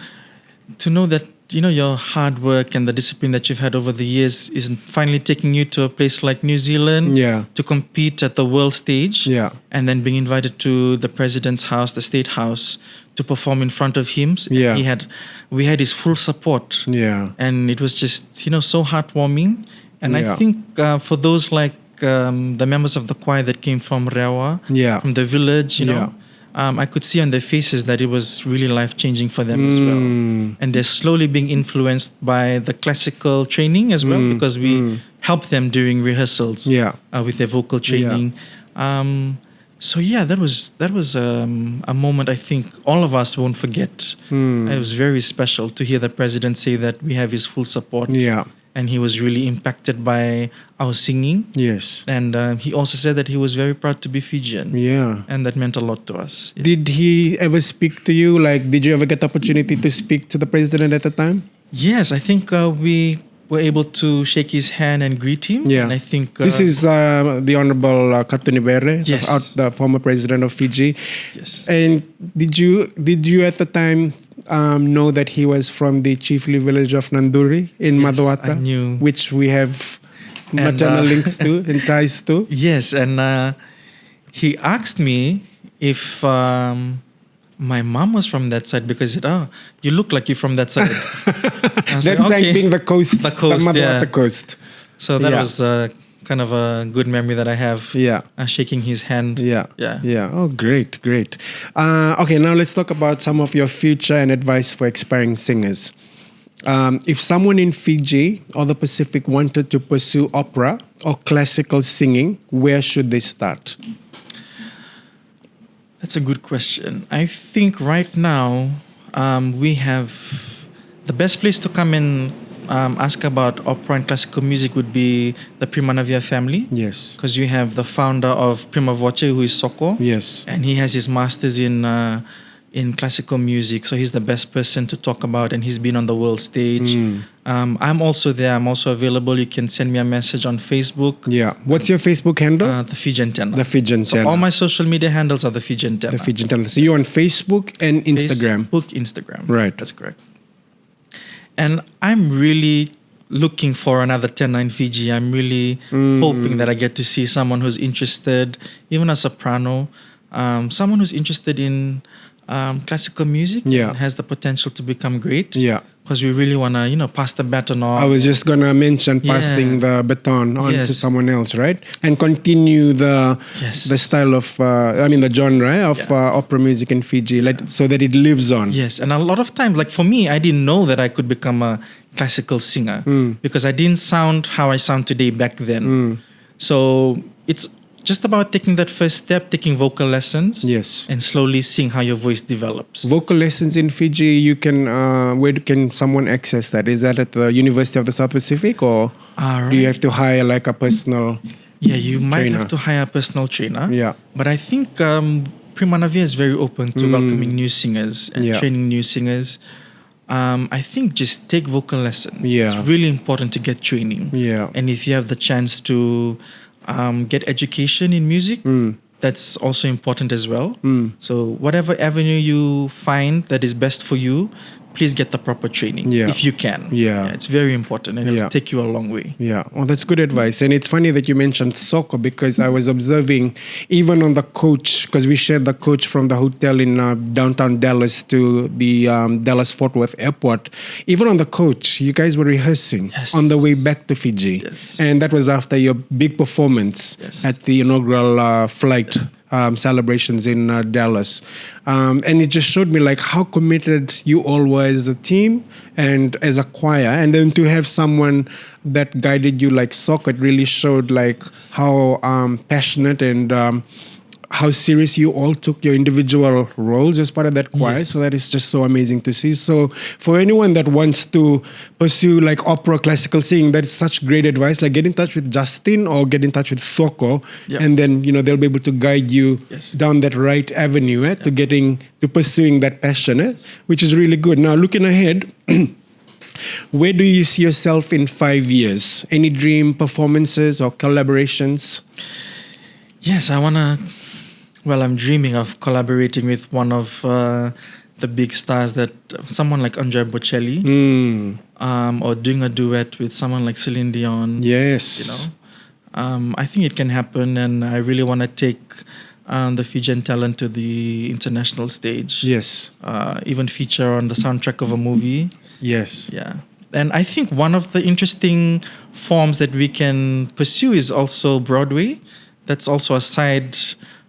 know that your hard work and the discipline that you've had over the years is finally taking you to a place like New Zealand to compete at the world stage, and then being invited to the president's house, the state house, to perform in front of him. We had his full support, and it was just so heartwarming. And I think for those like the members of the choir that came from Rewa, from the village, I could see on their faces that it was really life-changing for them as well. And they're slowly being influenced by the classical training as well, because we help them during rehearsals with their vocal training. That was a moment I think all of us won't forget. It was very special to hear the president say that we have his full support. And he was really impacted by our singing. Yes. And he also said that he was very proud to be Fijian. Yeah. And that meant a lot to us. Yeah. Did he ever speak to you? Like, did you ever get the opportunity to speak to the president at the time? Yes, I think we were able to shake his hand and greet him. Yeah. And I think... this is the Honorable Katunibere, yes. the former president of Fiji. Yes. And did you at the time know that he was from the chiefly village of Nanduri in Madawata? I knew. Which we have maternal links to and ties to. Yes, and he asked me if my mom was from that side, because he said, you look like you're from that side. That's like being the coast, the Madawata coast. So that was kind of a good memory that I have. Yeah. Shaking his hand. Yeah. Oh, great. Okay, now let's talk about some of your future and advice for aspiring singers. If someone in Fiji or the Pacific wanted to pursue opera or classical singing, where should they start? That's a good question. I think right now we have the best place to come and ask about opera and classical music would be the Primanavia family. Yes. Because you have the founder of Prima Voce, who is Soko. Yes. And he has his masters in classical music. So he's the best person to talk about, and he's been on the world stage. I'm also there. I'm also available. You can send me a message on Facebook. Yeah. What's your Facebook handle? The Fijian Tenor. The Fijian Tenor. So all my social media handles are the Fijian Tenor. The Fijian Tenor. So you're on Facebook and Instagram. Facebook, Instagram. Right. That's correct. And I'm really looking for another tenor in Fiji. I'm really hoping that I get to see someone who's interested, even a soprano, someone who's interested in classical music Yeah. and has the potential to become great. Yeah. Because we really want to, pass the baton on. I was just gonna mention passing the baton on to Yes. someone else, right? And continue the Yes. the style of, the genre of Yeah. opera music in Fiji, so that it lives on. Yes, and a lot of times, like for me, I didn't know that I could become a classical singer because I didn't sound how I sound today back then. So it's just about taking that first step, taking vocal lessons, Yes. and slowly seeing how your voice develops. Vocal lessons in Fiji, you can. Where can someone access that? Is that at the University of the South Pacific, or All do you right. have to hire like a personal? Yeah, you might trainer? have to hire a personal trainer. Yeah. But I think Primanavia is very open to welcoming new singers and Yeah. training new singers. I think just take vocal lessons. Yeah. It's really important to get training. Yeah. And if you have the chance to get education in music, that's also important as well. So whatever avenue you find that is best for you, please get the proper training Yeah. if you can. Yeah. It's very important and it'll Yeah. take you a long way. Yeah, well, that's good advice. And it's funny that you mentioned soccer because I was observing even on the coach, because we shared the coach from the hotel in downtown Dallas to the Dallas Fort Worth airport. Even on the coach, you guys were rehearsing Yes. on the way back to Fiji. Yes. And that was after your big performance Yes. at the inaugural flight. Celebrations in Dallas, and it just showed me like how committed you all were as a team and as a choir, and then to have someone that guided you like soccer, it really showed like how passionate and how serious you all took your individual roles as part of that choir. Yes. So that is just so amazing to see. So for anyone that wants to pursue like opera, classical singing, that is such great advice. Like get in touch with Justin or get in touch with Soko, Yeah. and then they'll be able to guide you Yes. down that right avenue to pursuing that passion, which is really good. Now looking ahead. Where do you see yourself in 5 years? Any dream performances or collaborations? Yes, I'm dreaming of collaborating with one of the big stars someone like Andrea Bocelli, or doing a duet with someone like Celine Dion. Yes. I think it can happen, and I really want to take the Fijian talent to the international stage. Yes. Even feature on the soundtrack of a movie. Yes. Yeah. And I think one of the interesting forms that we can pursue is also Broadway. That's also a side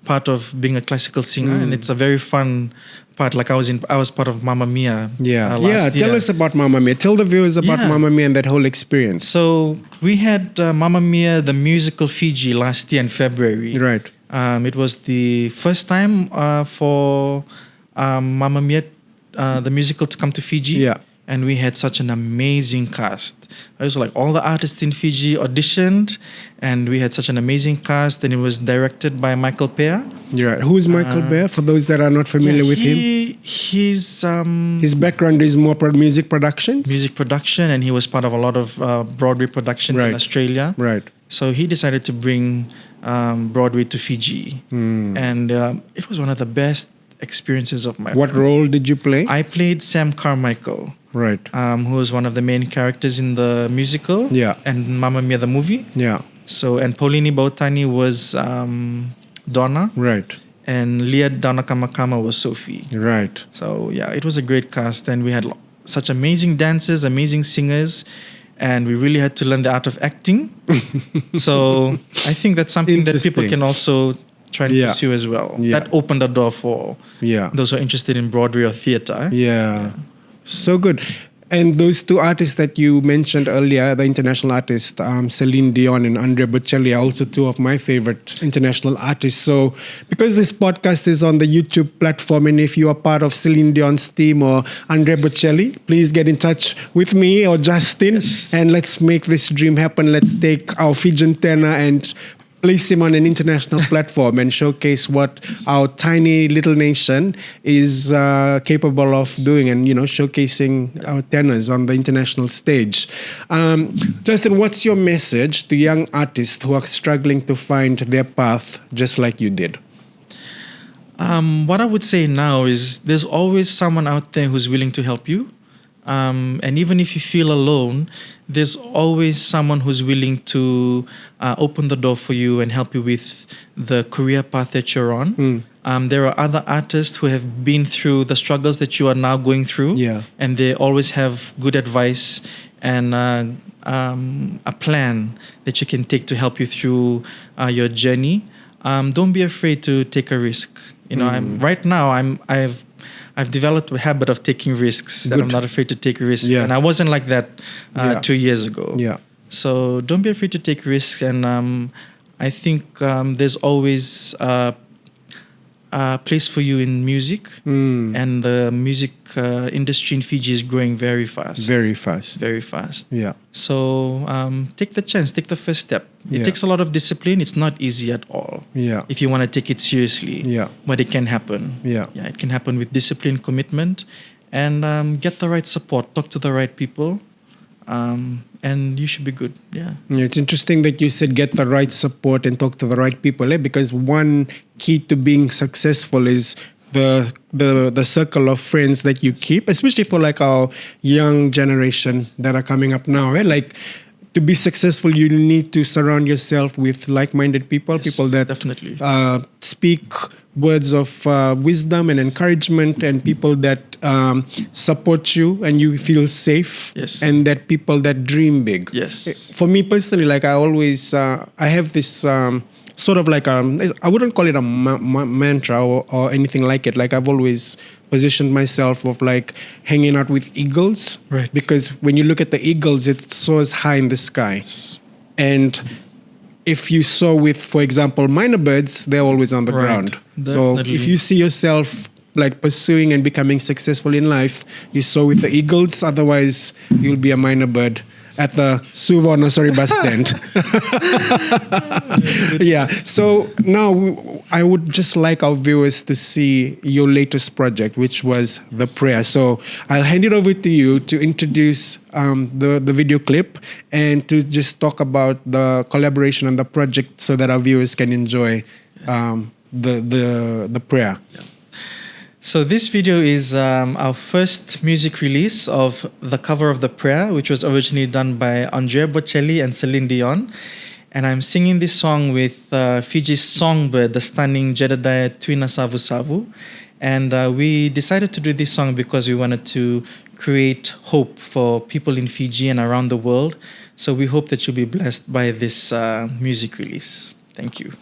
part of being a classical singer, and it's a very fun part. Like I was part of Mamma Mia. Last year. Tell us about Mamma Mia. Tell the viewers about Yeah. Mamma Mia and that whole experience. So we had Mamma Mia, the musical Fiji, last year in February. Right. It was the first time for Mamma Mia, the musical, to come to Fiji. Yeah. And we had such an amazing cast. It was like all the artists in Fiji auditioned, and we had such an amazing cast. And it was directed by Michael Pear. You're right. Who's Michael Bear? For those that are not familiar with him, He's his background is more music productions. music production, and he was part of a lot of Broadway productions Right. in Australia. Right. So he decided to bring Broadway to Fiji, and it was one of the best experiences of my What life. role did you play? I played Sam Carmichael, Right. who was one of the main characters in the musical, Yeah. and Mamma Mia the movie. Yeah. So, and Paulini Bautani was Donna, Right. and Leah Donnakamakama was Sophie. Right. So yeah, it was a great cast, and we had such amazing dancers, amazing singers, and we really had to learn the art of acting. So I think that's something that people Interesting. can also try to Yeah. pursue as well. Yeah. That opened the door for Yeah. those who are interested in Broadway or theater. Yeah. So good. And those two artists that you mentioned earlier, the international artists, Celine Dion and Andrea Bocelli, are also two of my favorite international artists. So, because this podcast is on the YouTube platform, and if you are part of Celine Dion's team or Andrea Bocelli, please get in touch with me or Justin, and let's make this dream happen. Let's take our Fijian tenor and place him on an international platform and showcase what our tiny little nation is capable of doing, and showcasing our tenors on the international stage. Justin, what's your message to young artists who are struggling to find their path just like you did? What I would say now is there's always someone out there who's willing to help you. And even if you feel alone, there's always someone who's willing to open the door for you and help you with the career path that you're on. There are other artists who have been through the struggles that you are now going through, Yeah. and they always have good advice and a plan that you can take to help you through your journey. Don't be afraid to take a risk. You know, I've developed a habit of taking risks, and I'm Good. not afraid to take risks. Yeah. And I wasn't like that Yeah. 2 years ago. Yeah. So don't be afraid to take risks, and I think there's always a place for you in music, and the music industry in Fiji is growing very fast. Very fast. Very fast. Yeah. So take the chance, take the first step. It Yeah. takes a lot of discipline. It's not easy at all. Yeah. If you want to take it seriously. Yeah. But it can happen. Yeah. Yeah, it can happen with discipline, commitment, and get the right support. Talk to the right people, and you should be good. Yeah. Yeah, it's interesting that you said get the right support and talk to the right people, because one key to being successful is the circle of friends that you keep, especially for like our young generation that are coming up now. Like, to be successful, you need to surround yourself with like-minded people, Yes, people that definitely. speak words of wisdom and encouragement, and people that support you and you feel safe. Yes. And that people that dream big. Yes. For me personally, like I always, I have this sort of like I wouldn't call it a mantra or anything like it. Like I've always positioned myself of like hanging out with eagles, Right. Because when you look at the eagles, it soars high in the sky, and if you soar with, for example, minor birds, they're always on the Right. ground. So Definitely. if you see yourself like pursuing and becoming successful in life, you soar with the eagles. Otherwise, you'll be a minor bird at the Suvarnasari bus stand. Yeah. So now I would just like our viewers to see your latest project, which was The Prayer. So I'll hand it over to you to introduce the video clip and to just talk about the collaboration and the project so that our viewers can enjoy the prayer. So this video is our first music release of the cover of The Prayer, which was originally done by Andrea Bocelli and Celine Dion. And I'm singing this song with Fiji's songbird, the stunning Jedediah Tuina Savu Savu. And we decided to do this song because we wanted to create hope for people in Fiji and around the world. So we hope that you'll be blessed by this music release. Thank you.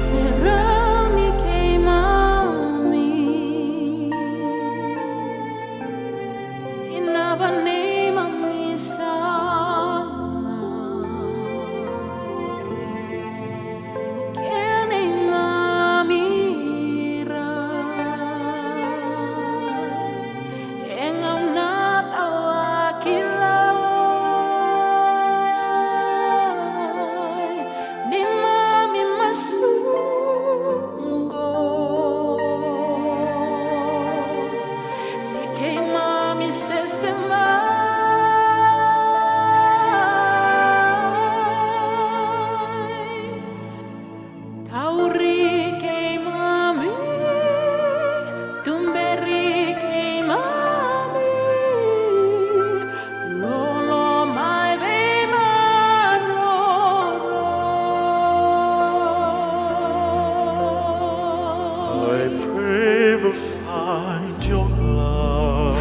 Serrani queimami, inabanema misala, ukenimamira, engaunatawakilai, nimami masungo, nikemami sesemai, tauri queimami, tumberi queimami, lolo mai I pray we'll find your love.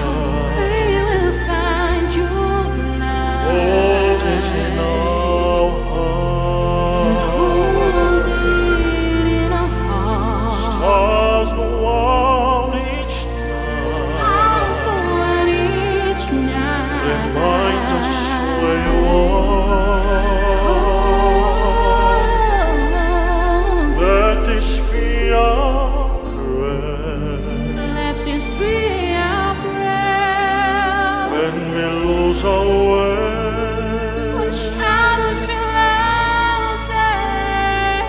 Hold it in our hearts. Stars go out each night. Remind us where you are. Let this be our prayer. Let this be our prayer. When we lose our way, When shadows fill our day,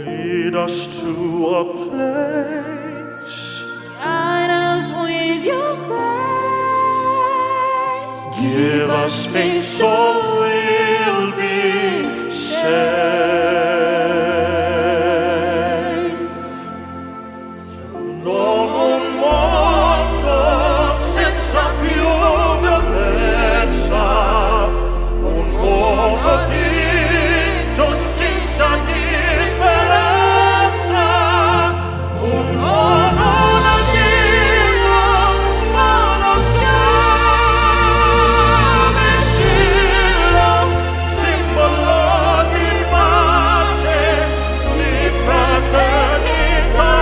lead us to a place us faith, so we'll be safe. Non un mondo senza più violenza, un mondo di giustizia e di speranza, un mondo latino, mondo schiavicillo, simbolo di pace, di fraternità.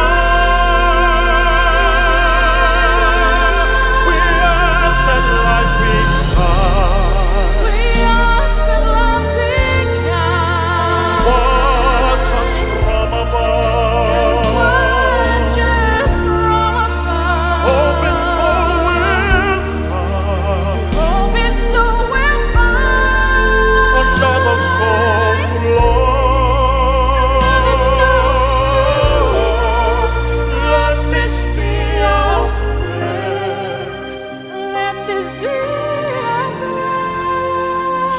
We ask that life be kind. We ask that love be kind. Watch us from above. Watch us from above. Open so we'll find Open so we'll find another soul to another soul love. Let this be our prayer, Let this be our prayer.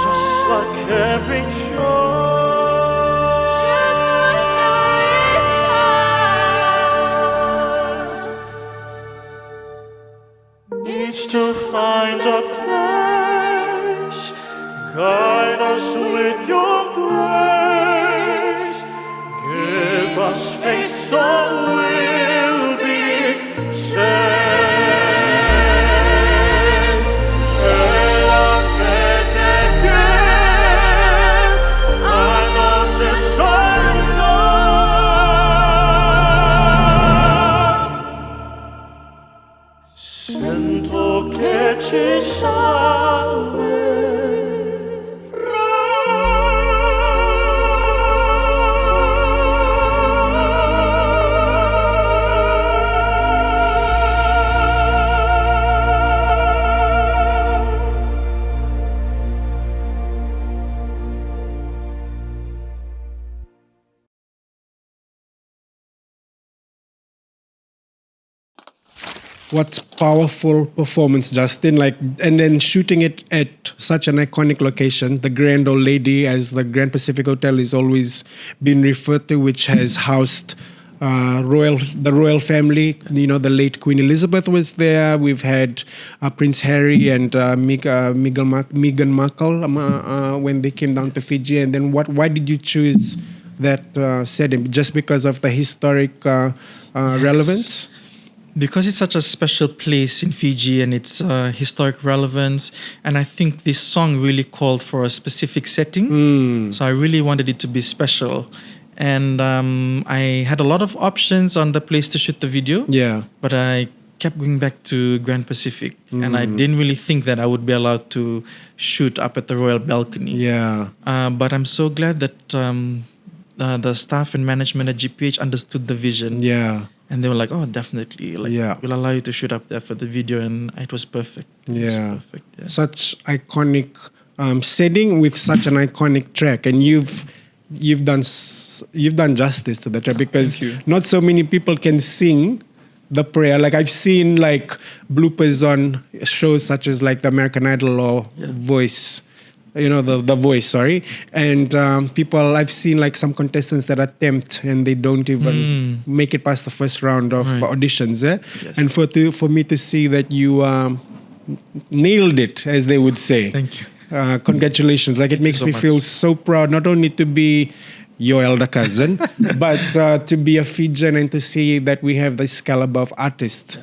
just like every child Just like every child needs to find a place. Guide us with your grace. Give us faith, so we'll be saved. E la fede che anoche sola. Sento che ci What powerful performance, Justin! Like, and then shooting it at such an iconic location, the Grand Old Lady, as the Grand Pacific Hotel is always been referred to, which has housed the royal family. You know, the late Queen Elizabeth was there. We've had Prince Harry and Meghan Markle when they came down to Fiji. And then why did you choose that setting? Just because of the historic relevance? Because it's such a special place in Fiji and its historic relevance, and I think this song really called for a specific setting. So I really wanted it to be special, and I had a lot of options on the place to shoot the video. Yeah. But I kept going back to Grand Pacific, and I didn't really think that I would be allowed to shoot up at the royal balcony. Yeah. But I'm so glad that the staff and management at GPH understood the vision. Yeah. And they were like, "Oh, definitely. Like, Yeah. we'll allow you to shoot up there for the video," and it was perfect. It was Yeah. perfect. Yeah. Such iconic setting with such an iconic track, and you've done justice to the track, because Thank you. not so many people can sing the prayer. Like, I've seen like bloopers on shows such as like the American Idol or Voice. You know, the Voice, sorry. And I've seen like some contestants that attempt and they don't even make it past the first round of auditions. Yes. And for me to see that you nailed it, as they would say. Thank you. Congratulations. Like, it makes so me much. feel so proud, not only to be your elder cousin, but to be a Fijian and to see that we have this caliber of artists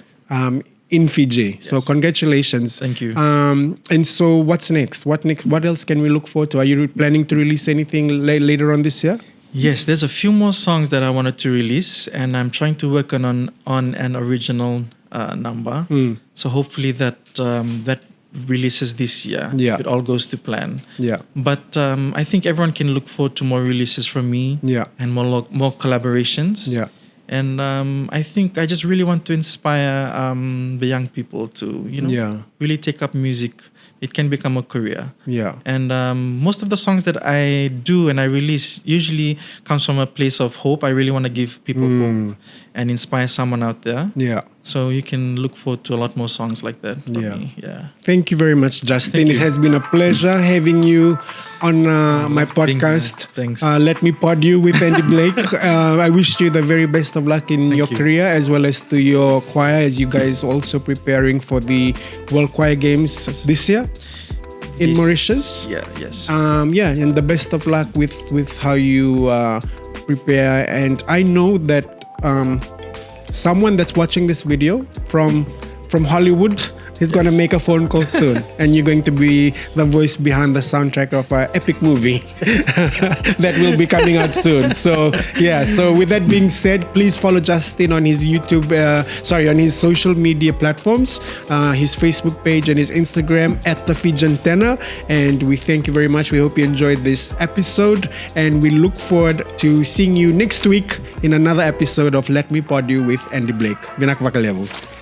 in Fiji. So congratulations. Thank you. And so what's next? What else can we look forward to? Are you planning to release anything later on this year? Yes, there's a few more songs that I wanted to release, and I'm trying to work on an original number. So hopefully that releases this year. Yeah. If it all goes to plan. Yeah. But I think everyone can look forward to more releases from me. Yeah. And more collaborations. Yeah. And I think I just really want to inspire the young people to, really take up music. It can become a career. Yeah. And most of the songs that I do and I release usually comes from a place of hope. I really want to give people hope and inspire someone out there. Yeah. So you can look forward to a lot more songs like that from Yeah. me. Yeah. Thank you very much, Justin. Thank It you. has been a pleasure having you on my being here. podcast. Thanks. Let me pod you with Andy Blake. I wish you the very best of luck in your you. career as well as to your choir as you guys also preparing for the World Choir Games this year in Yes. Mauritius. Yeah. Yes. And the best of luck with how you prepare. And I know that someone that's watching this video from Hollywood is going to make a phone call soon, and you're going to be the voice behind the soundtrack of an epic movie that will be coming out soon. So yeah. So with that being said, please follow Justin on his YouTube, on his social media platforms, his Facebook page and his Instagram at the Fijian Tenor. And we thank you very much. We hope you enjoyed this episode, and we look forward to seeing you next week in another episode of Let Me Pod You with Andy Blake. Vinak Vakalevu.